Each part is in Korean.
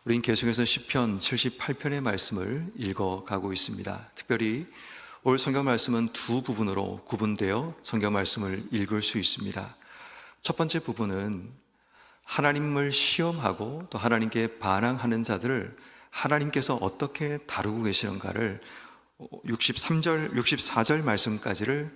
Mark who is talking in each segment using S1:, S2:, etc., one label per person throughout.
S1: 우린 계속해서 시편 78편의 말씀을 읽어가고 있습니다. 특별히 올 성경 말씀은 두 부분으로 구분되어 성경 말씀을 읽을 수 있습니다. 첫 번째 부분은 하나님을 시험하고 또 하나님께 반항하는 자들을 하나님께서 어떻게 다루고 계시는가를 64절 말씀까지를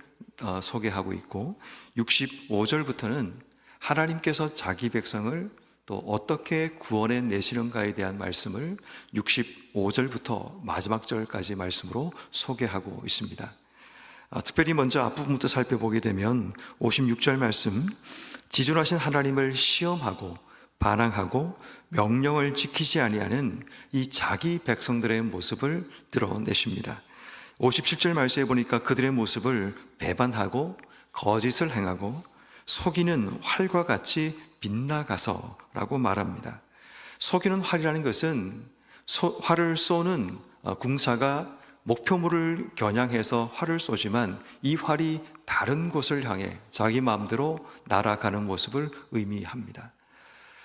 S1: 소개하고 있고, 65절부터는 하나님께서 자기 백성을 또 어떻게 구원해 내시는가에 대한 말씀을 65절부터 마지막 절까지 말씀으로 소개하고 있습니다. 특별히 먼저 앞부분부터 살펴보게 되면 56절 말씀, 지존하신 하나님을 시험하고 반항하고 명령을 지키지 아니하는 이 자기 백성들의 모습을 드러내십니다. 57절 말씀에 보니까 그들의 모습을 배반하고 거짓을 행하고 속이는 활과 같이 빗나가서 라고 말합니다. 속이는 활이라는 것은 활을 쏘는 궁사가 목표물을 겨냥해서 활을 쏘지만 이 활이 다른 곳을 향해 자기 마음대로 날아가는 모습을 의미합니다.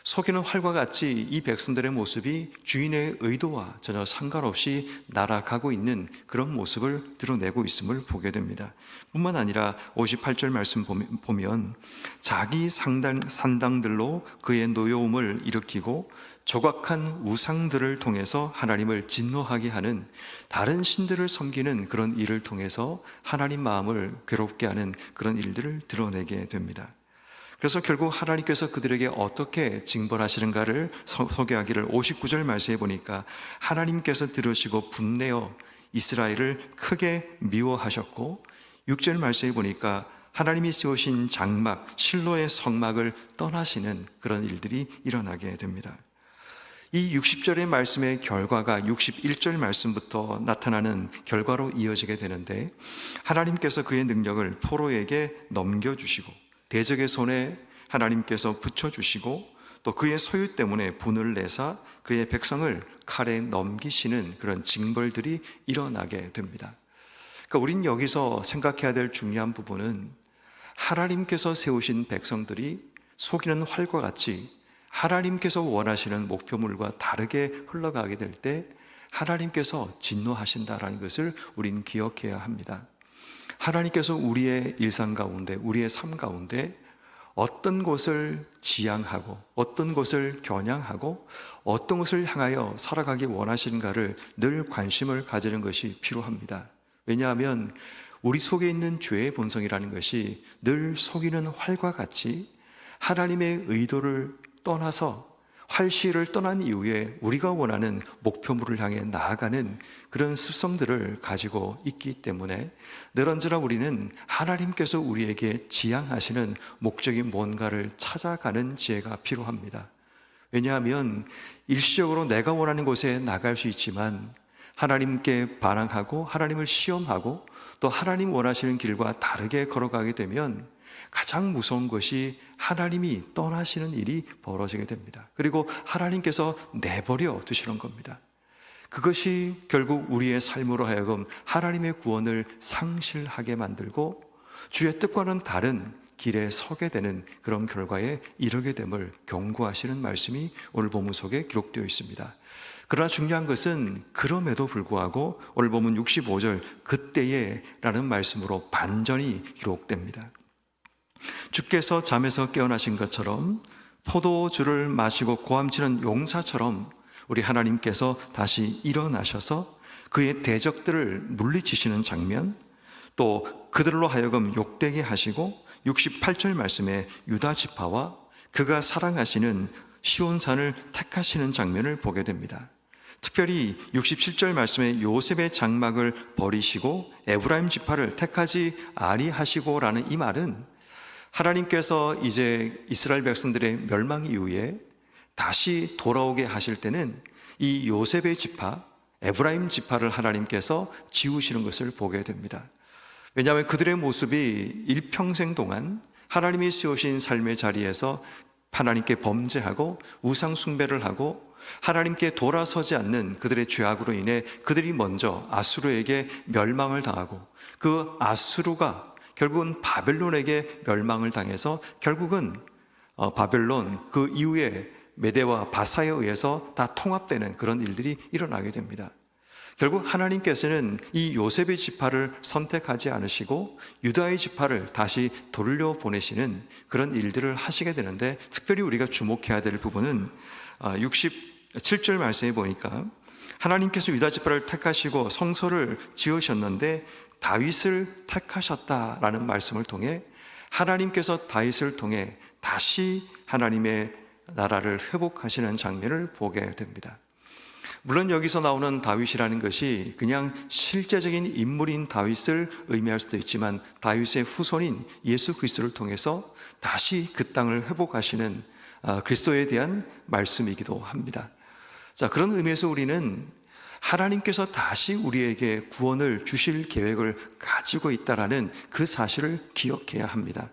S1: 속이는 활과 같이 이 백성들의 모습이 주인의 의도와 전혀 상관없이 날아가고 있는 그런 모습을 드러내고 있음을 보게 됩니다. 뿐만 아니라 58절 말씀 보면 자기 산당들로 그의 노여움을 일으키고 조각한 우상들을 통해서 하나님을 진노하게 하는, 다른 신들을 섬기는 그런 일을 통해서 하나님 마음을 괴롭게 하는 그런 일들을 드러내게 됩니다. 그래서 결국 하나님께서 그들에게 어떻게 징벌하시는가를 소개하기를 59절 말씀에 보니까 하나님께서 들으시고 분내어 이스라엘을 크게 미워하셨고, 6절 말씀에 보니까 하나님이 세우신 장막 실로의 성막을 떠나시는 그런 일들이 일어나게 됩니다. 이 60절의 말씀의 결과가 61절 말씀부터 나타나는 결과로 이어지게 되는데, 하나님께서 그의 능력을 포로에게 넘겨주시고 대적의 손에 하나님께서 붙여주시고 또 그의 소유 때문에 분을 내사 그의 백성을 칼에 넘기시는 그런 징벌들이 일어나게 됩니다. 그러니까 우린 여기서 생각해야 될 중요한 부분은 하나님께서 세우신 백성들이 속이는 활과 같이 하나님께서 원하시는 목표물과 다르게 흘러가게 될 때 하나님께서 진노하신다라는 것을 우린 기억해야 합니다. 하나님께서 우리의 일상 가운데, 우리의 삶 가운데 어떤 것을 지향하고 어떤 것을 겨냥하고 어떤 것을 향하여 살아가기 원하시는가를 늘 관심을 가지는 것이 필요합니다. 왜냐하면 우리 속에 있는 죄의 본성이라는 것이 늘 속이는 활과 같이 하나님의 의도를 떠나서 활시를 떠난 이후에 우리가 원하는 목표물을 향해 나아가는 그런 습성들을 가지고 있기 때문에 늘 언제나 우리는 하나님께서 우리에게 지향하시는 목적이 뭔가를 찾아가는 지혜가 필요합니다. 왜냐하면 일시적으로 내가 원하는 곳에 나갈 수 있지만 하나님께 반항하고 하나님을 시험하고 또 하나님 원하시는 길과 다르게 걸어가게 되면 가장 무서운 것이 하나님이 떠나시는 일이 벌어지게 됩니다. 그리고 하나님께서 내버려 두시는 겁니다. 그것이 결국 우리의 삶으로 하여금 하나님의 구원을 상실하게 만들고 주의 뜻과는 다른 길에 서게 되는 그런 결과에 이르게 됨을 경고하시는 말씀이 오늘 본문 속에 기록되어 있습니다. 그러나 중요한 것은 그럼에도 불구하고 오늘 본문 65절 그때에 라는 말씀으로 반전이 기록됩니다. 주께서 잠에서 깨어나신 것처럼 포도주를 마시고 고함치는 용사처럼 우리 하나님께서 다시 일어나셔서 그의 대적들을 물리치시는 장면, 또 그들로 하여금 욕되게 하시고 68절 말씀에 유다 지파와 그가 사랑하시는 시온산을 택하시는 장면을 보게 됩니다. 특별히 67절 말씀에 요셉의 장막을 버리시고 에브라임 지파를 택하지 아니하시고 라는 이 말은 하나님께서 이제 이스라엘 백성들의 멸망 이후에 다시 돌아오게 하실 때는 이 요셉의 지파, 에브라임 지파를 하나님께서 지우시는 것을 보게 됩니다. 왜냐하면 그들의 모습이 일평생 동안 하나님이 세우신 삶의 자리에서 하나님께 범죄하고 우상 숭배를 하고 하나님께 돌아서지 않는 그들의 죄악으로 인해 그들이 먼저 아수르에게 멸망을 당하고 그 아수르가 결국은 바벨론에게 멸망을 당해서 결국은 바벨론 그 이후에 메대와 바사에 의해서 다 통합되는 그런 일들이 일어나게 됩니다. 결국 하나님께서는 이 요셉의 지파를 선택하지 않으시고 유다의 지파를 다시 돌려보내시는 그런 일들을 하시게 되는데, 특별히 우리가 주목해야 될 부분은 67절 말씀에 보니까 하나님께서 유다 지파를 택하시고 성소를 지으셨는데 다윗을 택하셨다라는 말씀을 통해 하나님께서 다윗을 통해 다시 하나님의 나라를 회복하시는 장면을 보게 됩니다. 물론 여기서 나오는 다윗이라는 것이 그냥 실제적인 인물인 다윗을 의미할 수도 있지만, 다윗의 후손인 예수 그리스도를 통해서 다시 그 땅을 회복하시는 그리스도에 대한 말씀이기도 합니다. 자, 그런 의미에서 우리는 하나님께서 다시 우리에게 구원을 주실 계획을 가지고 있다라는 그 사실을 기억해야 합니다.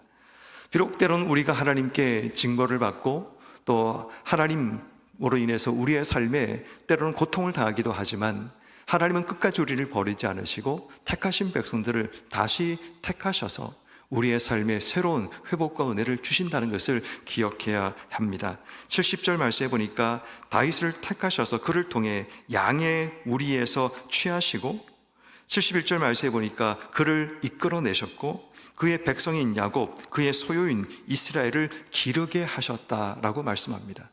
S1: 비록 때론 우리가 하나님께 징벌을 받고 또 하나님으로 인해서 우리의 삶에 때로는 고통을 당하기도 하지만, 하나님은 끝까지 우리를 버리지 않으시고 택하신 백성들을 다시 택하셔서 우리의 삶에 새로운 회복과 은혜를 주신다는 것을 기억해야 합니다. 70절 말씀에 보니까 다윗을 택하셔서 그를 통해 양의 우리에서 취하시고, 71절 말씀에 보니까 그를 이끌어내셨고 그의 백성인 야곱, 그의 소유인 이스라엘을 기르게 하셨다라고 말씀합니다.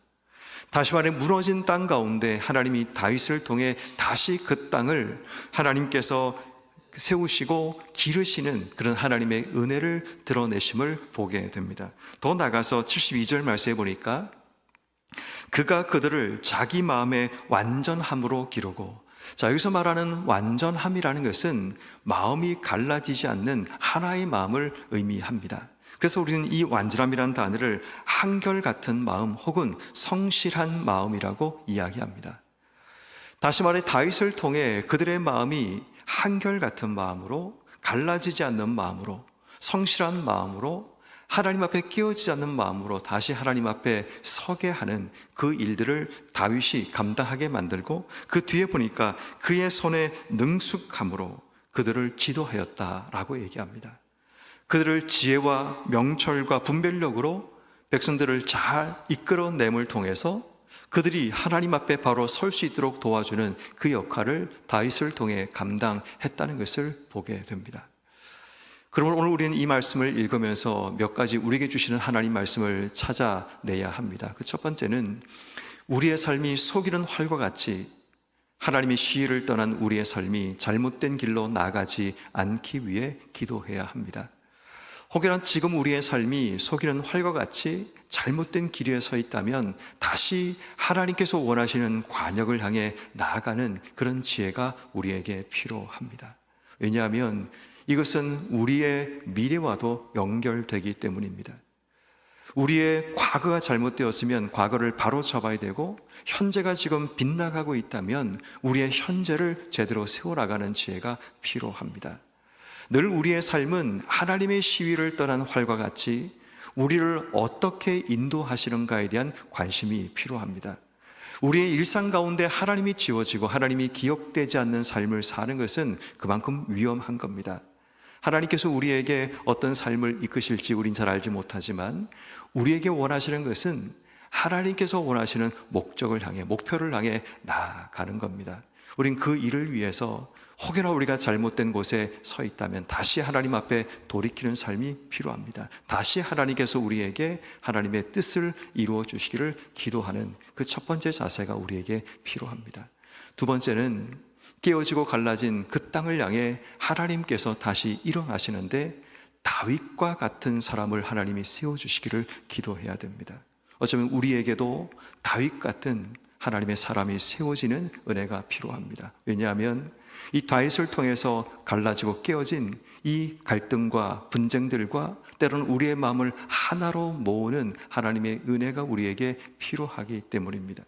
S1: 다시 말해 무너진 땅 가운데 하나님이 다윗을 통해 다시 그 땅을 하나님께서 세우시고 기르시는 그런 하나님의 은혜를 드러내심을 보게 됩니다. 더 나아가서 72절 말씀에 보니까 그가 그들을 자기 마음의 완전함으로 기르고, 자, 여기서 말하는 완전함이라는 것은 마음이 갈라지지 않는 하나의 마음을 의미합니다. 그래서 우리는 이 완전함이라는 단어를 한결같은 마음 혹은 성실한 마음이라고 이야기합니다. 다시 말해 다윗을 통해 그들의 마음이 한결같은 마음으로, 갈라지지 않는 마음으로, 성실한 마음으로, 하나님 앞에 끼어지지 않는 마음으로 다시 하나님 앞에 서게 하는 그 일들을 다윗이 감당하게 만들고, 그 뒤에 보니까 그의 손에 능숙함으로 그들을 지도하였다라고 얘기합니다. 그들을 지혜와 명철과 분별력으로 백성들을 잘 이끌어냄을 통해서 그들이 하나님 앞에 바로 설 수 있도록 도와주는 그 역할을 다윗을 통해 감당했다는 것을 보게 됩니다. 그러면 오늘 우리는 이 말씀을 읽으면서 몇 가지 우리에게 주시는 하나님 말씀을 찾아내야 합니다. 그 첫 번째는 우리의 삶이 속이는 활과 같이 하나님의 시위를 떠난 우리의 삶이 잘못된 길로 나가지 않기 위해 기도해야 합니다. 혹여나 지금 우리의 삶이 속이는 활과 같이 잘못된 길 위에 서 있다면 다시 하나님께서 원하시는 관역을 향해 나아가는 그런 지혜가 우리에게 필요합니다. 왜냐하면 이것은 우리의 미래와도 연결되기 때문입니다. 우리의 과거가 잘못되었으면 과거를 바로 잡아야 되고, 현재가 지금 빗나가고 있다면 우리의 현재를 제대로 세워나가는 지혜가 필요합니다. 늘 우리의 삶은 하나님의 시위를 떠난 활과 같이 우리를 어떻게 인도하시는가에 대한 관심이 필요합니다. 우리의 일상 가운데 하나님이 지워지고 하나님이 기억되지 않는 삶을 사는 것은 그만큼 위험한 겁니다. 하나님께서 우리에게 어떤 삶을 이끄실지 우린 잘 알지 못하지만, 우리에게 원하시는 것은 하나님께서 원하시는 목적을 향해, 목표를 향해 나아가는 겁니다. 우린 그 일을 위해서 혹여나 우리가 잘못된 곳에 서 있다면 다시 하나님 앞에 돌이키는 삶이 필요합니다. 다시 하나님께서 우리에게 하나님의 뜻을 이루어 주시기를 기도하는 그 첫 번째 자세가 우리에게 필요합니다. 두 번째는 깨어지고 갈라진 그 땅을 향해 하나님께서 다시 일어나시는데 다윗과 같은 사람을 하나님이 세워주시기를 기도해야 됩니다. 어쩌면 우리에게도 다윗 같은 하나님의 사람이 세워지는 은혜가 필요합니다. 왜냐하면 이 다윗을 통해서 갈라지고 깨어진 이 갈등과 분쟁들과 때로는 우리의 마음을 하나로 모으는 하나님의 은혜가 우리에게 필요하기 때문입니다.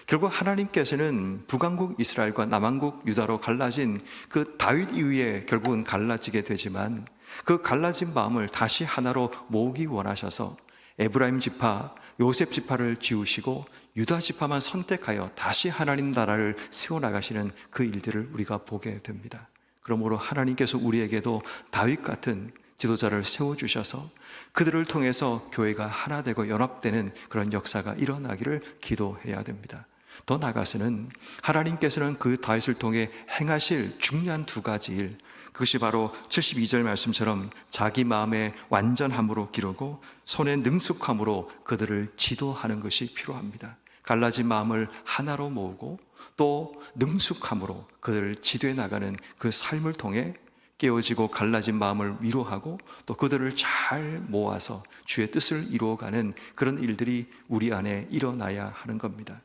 S1: 결국 하나님께서는 북왕국 이스라엘과 남왕국 유다로 갈라진 그 다윗 이후에 결국은 갈라지게 되지만, 그 갈라진 마음을 다시 하나로 모으기 원하셔서 에브라임 지파, 요셉 지파를 지우시고 유다 지파만 선택하여 다시 하나님 나라를 세워나가시는 그 일들을 우리가 보게 됩니다. 그러므로 하나님께서 우리에게도 다윗 같은 지도자를 세워주셔서 그들을 통해서 교회가 하나 되고 연합되는 그런 역사가 일어나기를 기도해야 됩니다. 더 나아가서는 하나님께서는 그 다윗을 통해 행하실 중요한 두 가지 일, 그것이 바로 72절 말씀처럼 자기 마음의 완전함으로 기르고 손의 능숙함으로 그들을 지도하는 것이 필요합니다. 갈라진 마음을 하나로 모으고 또 능숙함으로 그들을 지도해 나가는 그 삶을 통해 깨어지고 갈라진 마음을 위로하고 또 그들을 잘 모아서 주의 뜻을 이루어가는 그런 일들이 우리 안에 일어나야 하는 겁니다.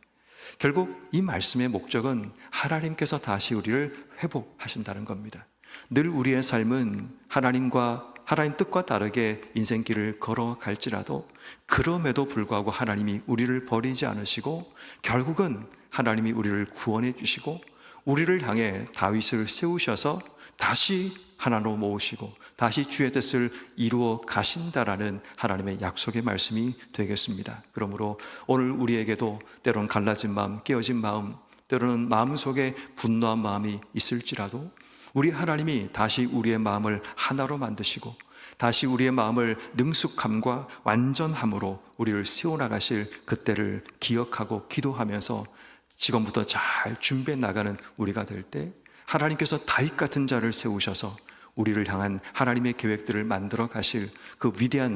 S1: 결국 이 말씀의 목적은 하나님께서 다시 우리를 회복하신다는 겁니다. 늘 우리의 삶은 하나님 뜻과 다르게 인생길을 걸어갈지라도 그럼에도 불구하고 하나님이 우리를 버리지 않으시고 결국은 하나님이 우리를 구원해 주시고 우리를 향해 다윗을 세우셔서 다시 하나로 모으시고 다시 주의 뜻을 이루어 가신다라는 하나님의 약속의 말씀이 되겠습니다. 그러므로 오늘 우리에게도 때로는 갈라진 마음, 깨어진 마음, 때로는 마음속에 분노한 마음이 있을지라도 우리 하나님이 다시 우리의 마음을 하나로 만드시고 다시 우리의 마음을 능숙함과 완전함으로 우리를 세워나가실 그때를 기억하고 기도하면서 지금부터 잘 준비해 나가는 우리가 될 때 하나님께서 다윗 같은 자를 세우셔서 우리를 향한 하나님의 계획들을 만들어 가실 그 위대한